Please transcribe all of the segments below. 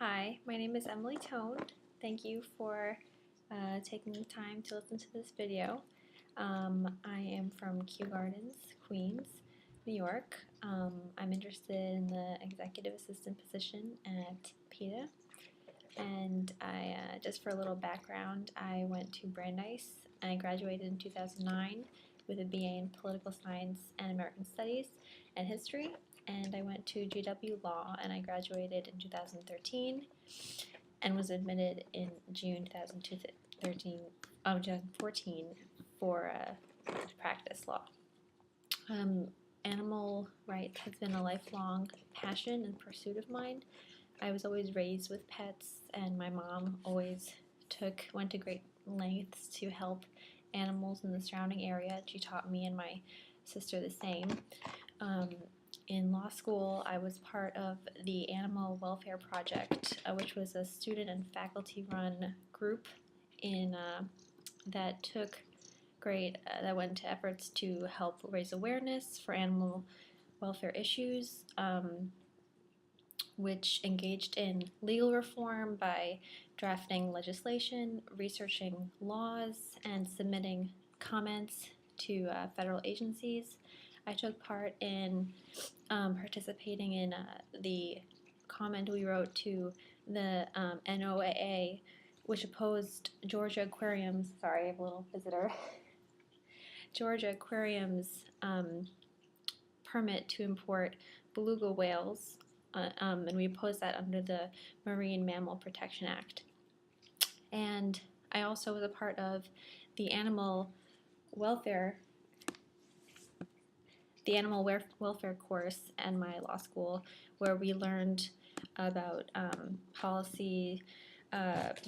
Hi, my name is Emily Tone. Thank you for taking the time to listen to this video. I am from Kew Gardens, Queens, New York. I'm interested in the executive assistant position at PETA. And just for a little background, I went to Brandeis. I graduated in 2009 with a BA in Political Science and American Studies and History. And I went to GW Law and I graduated in 2013 and was admitted in June 2014 for to practice law. Animal rights has been a lifelong passion and pursuit of mine. I was always raised with pets, and my mom always went to great lengths to help animals in the surrounding area. She taught me and my sister the same. In law school, I was part of the Animal Welfare Project, which was a student and faculty-run group that went to efforts to help raise awareness for animal welfare issues, which engaged in legal reform by drafting legislation, researching laws, and submitting comments to federal agencies. I took part in participating in the comment we wrote to the NOAA, which opposed Georgia Aquarium's, sorry, I have a little visitor, Georgia Aquarium's permit to import beluga whales, and we opposed that under the Marine Mammal Protection Act. And I also was a part of the animal welfare course in my law school, where we learned about policy,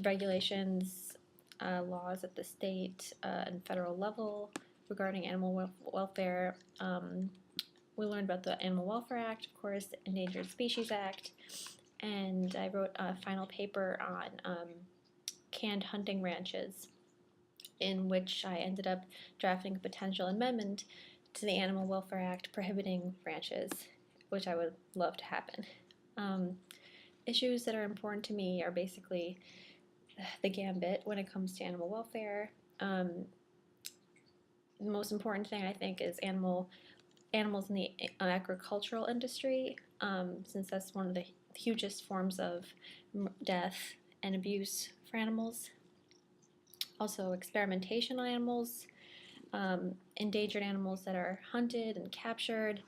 regulations, laws at the state and federal level regarding animal welfare. We learned about the Animal Welfare Act, of course, the Endangered Species Act, and I wrote a final paper on canned hunting ranches, in which I ended up drafting a potential amendment to the Animal Welfare Act prohibiting ranches, which I would love to happen. Issues that are important to me are basically the gambit when it comes to animal welfare. The most important thing, I think, is animals in the agricultural industry, since that's one of the hugest forms of death and abuse for animals. Also, experimentation on animals, endangered animals that are hunted and captured,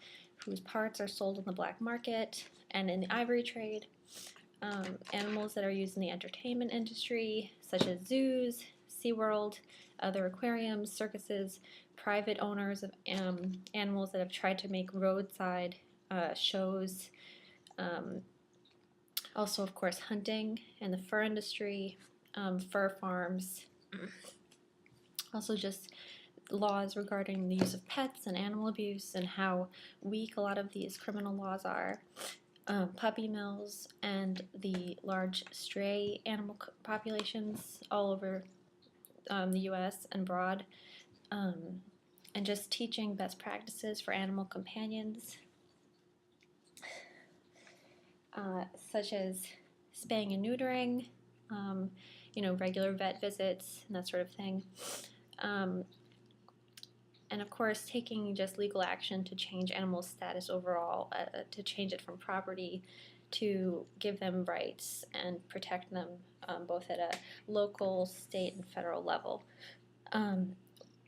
whose parts are sold in the black market and in the ivory trade, animals that are used in the entertainment industry, such as zoos, SeaWorld, other aquariums, circuses, private owners of animals that have tried to make roadside shows, also, of course, hunting and the fur industry, fur farms, also just laws regarding the use of pets and animal abuse and how weak a lot of these criminal laws are, puppy mills and the large stray animal populations all over the U.S. and abroad, and just teaching best practices for animal companions, such as spaying and neutering, regular vet visits and that sort of thing. And of course, taking just legal action to change animal status overall, to change it from property to give them rights and protect them both at a local, state, and federal level.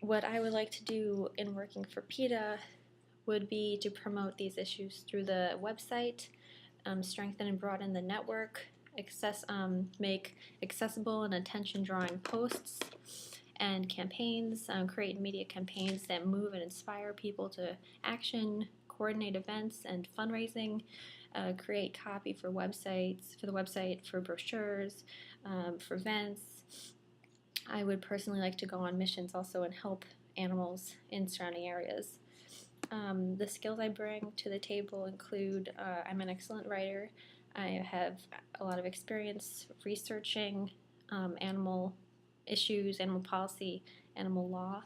What I would like to do in working for PETA would be to promote these issues through the website, strengthen and broaden the network, make accessible and attention-drawing posts and campaigns, create media campaigns that move and inspire people to action, coordinate events and fundraising, create copy for the website, for brochures, for events. I would personally like to go on missions also and help animals in surrounding areas. The skills I bring to the table include I'm an excellent writer. I have a lot of experience researching animal issues, animal policy, animal law.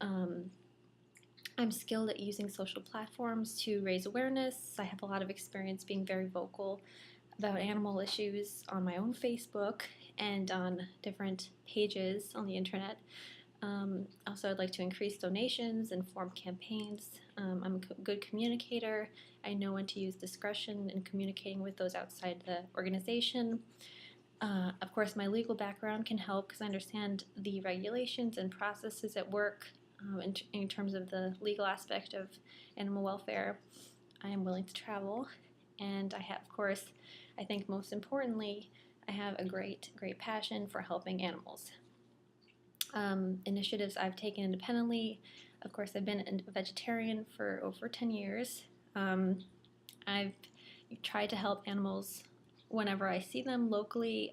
I'm skilled at using social platforms to raise awareness. I have a lot of experience being very vocal about animal issues on my own Facebook and on different pages on the internet. Also, I'd like to increase donations and form campaigns. I'm a good communicator. I know when to use discretion in communicating with those outside the organization. Of course, my legal background can help because I understand the regulations and processes at work in terms of the legal aspect of animal welfare. I am willing to travel, and I have, of course, I think most importantly, I have a great passion for helping animals. Initiatives I've taken independently. Of course, I've been a vegetarian for over 10 years. I've tried to help animals whenever I see them locally,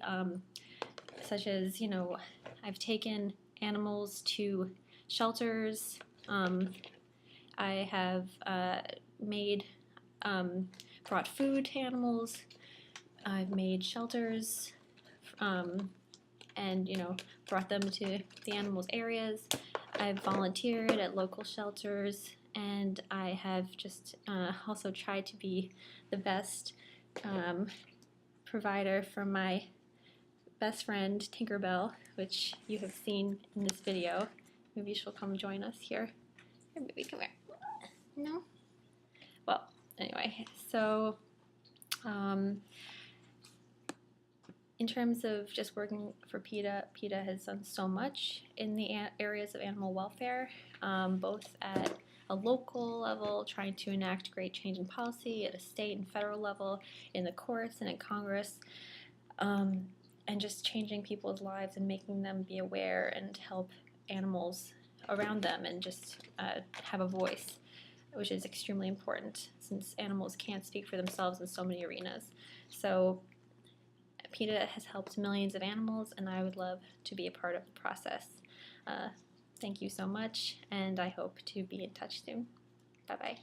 such as, I've taken animals to shelters. I have brought food to animals. I've made shelters and brought them to the animals' areas. I've volunteered at local shelters, and I have just also tried to be the best provider for my best friend Tinkerbell, which you have seen in this video. Maybe she'll come join us here. Here, baby, come here. No? Well, anyway, so in terms of just working for PETA, PETA has done so much in the areas of animal welfare, both at a local level, trying to enact great change in policy, at a state and federal level, in the courts and in Congress, and just changing people's lives and making them be aware and help animals around them and just have a voice, which is extremely important since animals can't speak for themselves in so many arenas. So PETA has helped millions of animals, and I would love to be a part of the process. Thank you so much, and I hope to be in touch soon. Bye-bye.